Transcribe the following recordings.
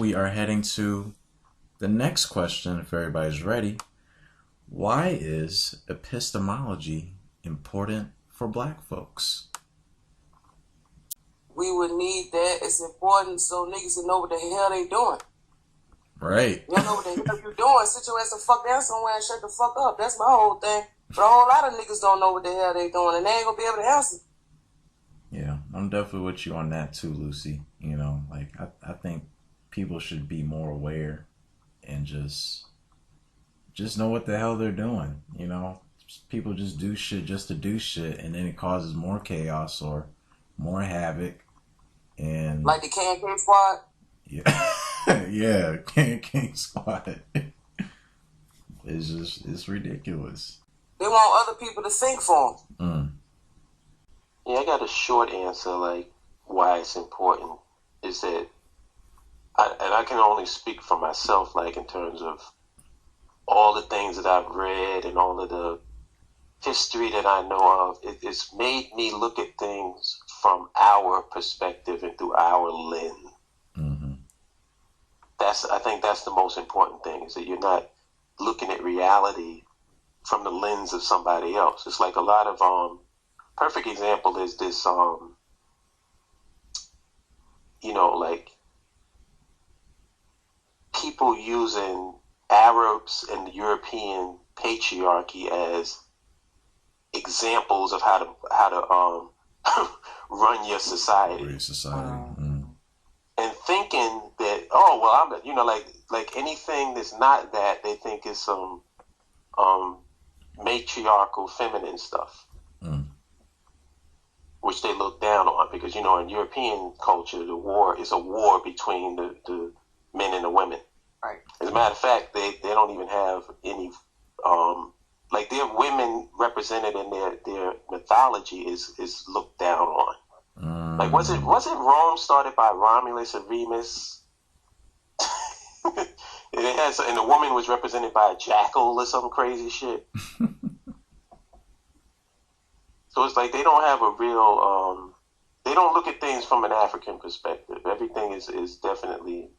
we are heading to the next question, if everybody's ready. Why is epistemology important for Black folks? We would need that. It's important so niggas will know what the hell they doing. Right. You don't know what the hell you doing. Sit your ass the fuck down somewhere and shut the fuck up. That's my whole thing. But a whole lot of niggas don't know what the hell they doing, and they ain't gonna be able to answer. Yeah, I'm definitely with you on that too, Lucy. You know, like I think people should be more aware and just know what the hell they're doing. You know, people just do shit just to do shit, and then it causes more chaos or more havoc. And like the Can Squad. Yeah, yeah, King Squad. It's ridiculous. They want other people to think for them. Yeah, I got a short answer, like, why it's important, is that, I can only speak for myself, like, in terms of all the things that I've read and all of the history that I know of. It's made me look at things from our perspective and through our lens. Mm-hmm. I think that's the most important thing, is that you're not looking at reality from the lens of somebody else. It's like a lot of perfect example is this like people using Arabs and the European patriarchy as examples of how to run your society. And thinking that, oh well, like anything that's not that, they think is some matriarchal feminine stuff, which they look down on, because in European culture, the war is a war between the men and the women. Right. As a matter of fact, they don't even have any like their women represented in their mythology is looked down on. Like wasn't Rome started by Romulus and Remus? And the woman was represented by a jackal or some crazy shit. So it's like they don't have a real they don't look at things from an African perspective. Everything is definitely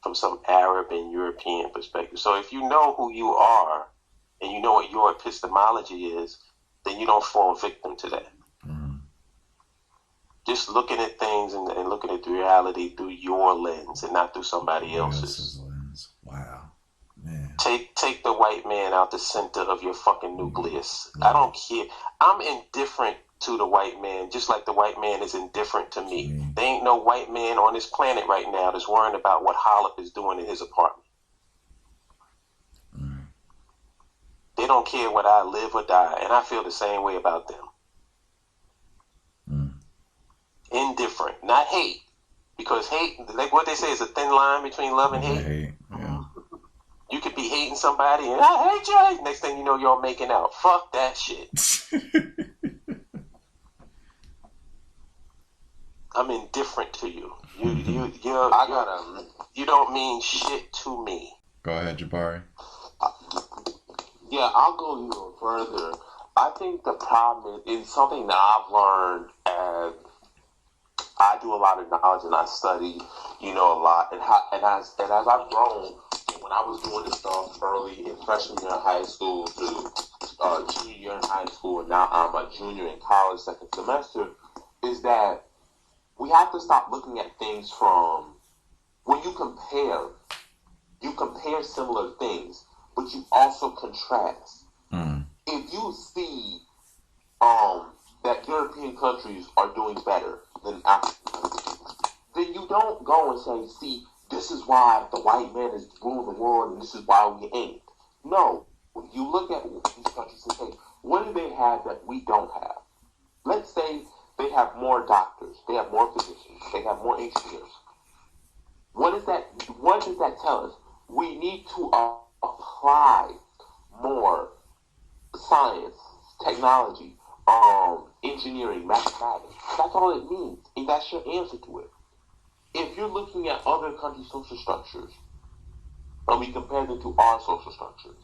from some Arab and European perspective. So if you know who you are and you know what your epistemology is, then you don't fall victim to that. Just looking at things and looking at the reality through your lens and not through somebody else's lens. Wow, man. Take the white man out the center of your fucking nucleus. I don't care. I'm indifferent to the white man, just like the white man is indifferent to me. There ain't no white man on this planet right now that's worrying about what Hollip is doing in his apartment. They don't care whether I live or die, and I feel the same way about them. Indifferent, not hate, because hate, like what they say, is a thin line between love and hate. Yeah. You could be hating somebody and I hate you. Next thing you know, you're making out. Fuck that shit. I'm indifferent to you. You don't mean shit to me. Go ahead, Jabari. Yeah, I'll go even further. I think the problem is something that I've learned as I do a lot of knowledge and I study, a lot. And as I've grown, when I was doing this stuff early in freshman year in high school to junior year in high school, and now I'm a junior in college, second semester, is that we have to stop looking at things from, when you compare similar things, but you also contrast. If you see that European countries are doing better than African countries, then you don't go and say, see, this is why the white man is ruling the world and this is why we ain't. No. You look at these countries and say, what do they have that we don't have? Let's say they have more doctors, they have more physicians, they have more engineers. What does that tell us? We need to apply more science, technology, engineering, mathematics. That's all it means. And that's your answer to it. If you're looking at other countries' social structures, and we compare them to our social structures,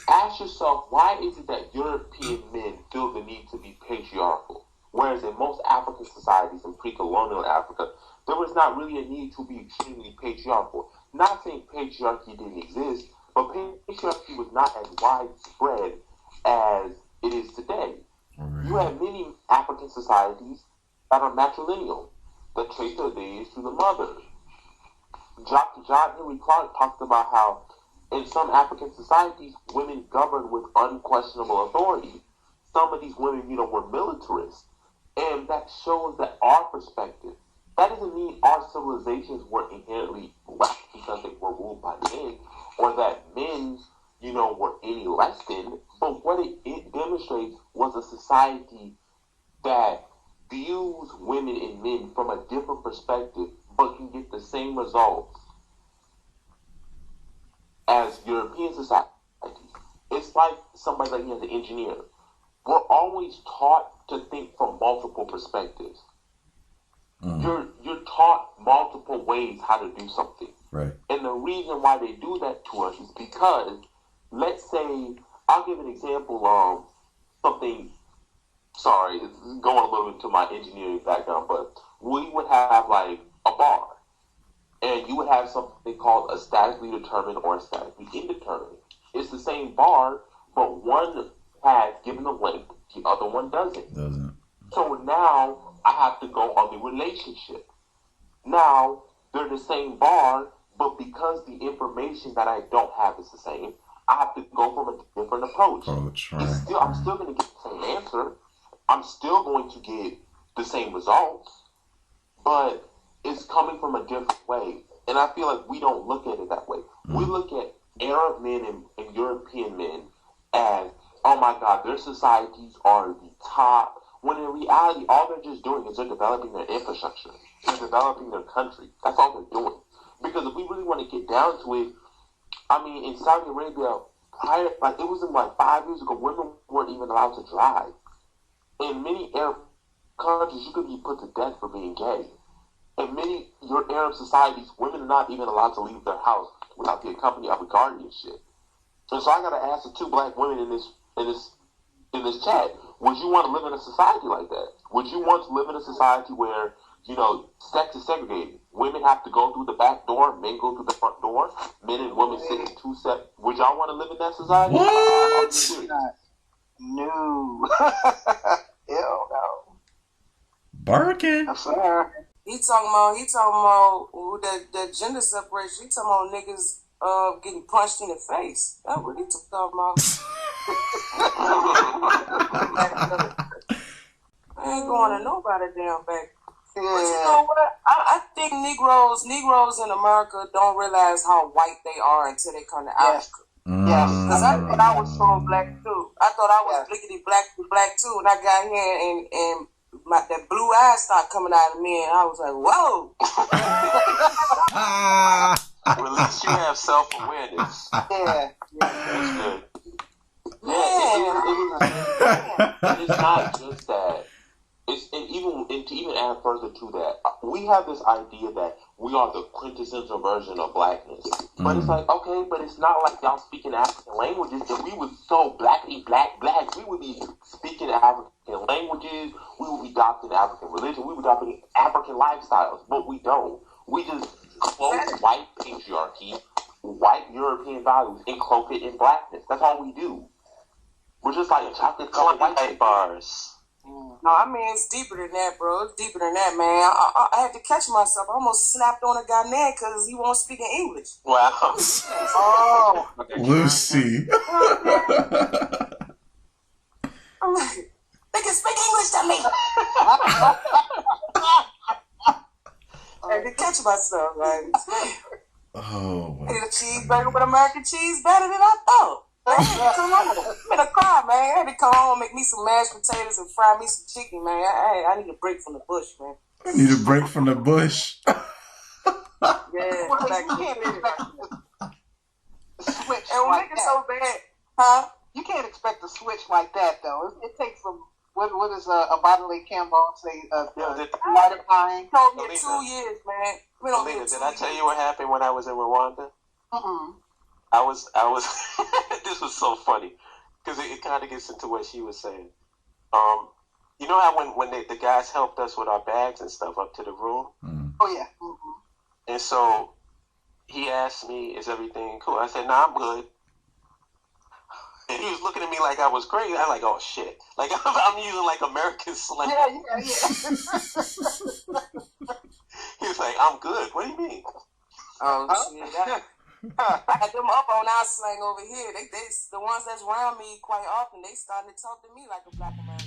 ask yourself, why is it that European men feel the need to be patriarchal, whereas in most African societies in pre-colonial Africa, there was not really a need to be extremely patriarchal. Not saying patriarchy didn't exist, but patriarchy was not as widespread as it is today. Right. You have many African societies that are matrilineal, that trace their lineage to the mother. John Henry Clark talked about how in some African societies, women governed with unquestionable authority. Some of these women, were militarists. And that shows that our perspective, that doesn't mean our civilizations were inherently black because they were ruled by men, or that men, were any less than. But what it demonstrates was a society that views women and men from a different perspective, but can get the same results as European societies. It's like somebody like me as an engineer. We're always taught to think from multiple perspectives. You're taught multiple ways how to do something. Right. And the reason why they do that to us is because, let's say, I'll give an example of something, sorry, it's going a little into my engineering background, but we would have like a bar. And you would have something called a statically determined or a statically indeterminate. It's the same bar, but one has given a length, the other one doesn't. So now I have to go on the relationship. Now they're the same bar, but because the information that I don't have is the same, I have to go from a different approach. Right. I'm still going to get the same answer. I'm still going to get the same results, but it's coming from a different way. And I feel like we don't look at it that way. We look at Arab men and European men as, oh my God, their societies are the top. When in reality, all they're just doing is they're developing their infrastructure. They're developing their country. That's all they're doing. Because if we really want to get down to it, I mean, in Saudi Arabia, it wasn't like 5 years ago, women weren't even allowed to drive. In many Arab countries, you could be put to death for being gay. In many your Arab societies, women are not even allowed to leave their house without the accompany of a guardianship. And so I got to ask the two black women in this chat: would you want to live in a society like that? Would you want to live in a society where sex is segregated? Women have to go through the back door, men go through the front door. Men and women sit in two sets. Would y'all want to live in that society? What? No. Hell no. Barking. I'm sorry. He talking about that gender separation. He talking about niggas getting punched in the face. That's what he talking about. I ain't going to nobody damn back. Yeah. But you know what? I think Negroes in America don't realize how white they are until they come to Africa. Yes. Because I thought I was so black too. I thought I was blickety black too. And I got here and that blue eyes started coming out of me, and I was like, whoa. Well, at least you have self-awareness. Yeah. That's good. It's not just that. To even add further to that, we have this idea that we are the quintessential version of blackness. But it's like, okay, but it's not like y'all speaking African languages. If we were so blackity black, we would be speaking African languages. We would be adopting African religion. We would be adopting African lifestyles. But we don't. We just cloak white patriarchy, white European values, and cloak it in blackness. That's all we do. We're just like chocolate colored white bars. No, I mean, it's deeper than that, bro. It's deeper than that, man. I had to catch myself. I almost snapped on a Ghanaian because he won't speak in English. Wow. Oh. Lucy. I'm like, they can speak English to me. I had to catch myself, like. Oh, I ate a cheeseburger with American cheese better than I thought. I had to cry, man. I had to come home, make me some mashed potatoes and fry me some chicken, man. I need a break from the bush, man. I need a break from the bush. Yeah, Well, like, you can't expect to switch and when like niggas that. so bad, huh? You can't expect to switch like that, though. It takes some. What does a bodily Campbell say? Lighter pine. No, me 2 years, man. We don't Alina, get 2 did I years. tell you what happened when I was in Rwanda? I was. This was so funny because it kind of gets into what she was saying. You know how when the guys helped us with our bags and stuff up to the room, Oh yeah. Mm-hmm. And so he asked me, "Is everything cool?" I said, "Nah, I'm good." And he was looking at me like I was crazy. I'm like, "Oh shit!" Like I'm using like American slang. Yeah. He was like, "I'm good." What do you mean? Oh shit! I had them up on our slang over here. They the ones that's around me quite often. They starting to talk to me like a black American.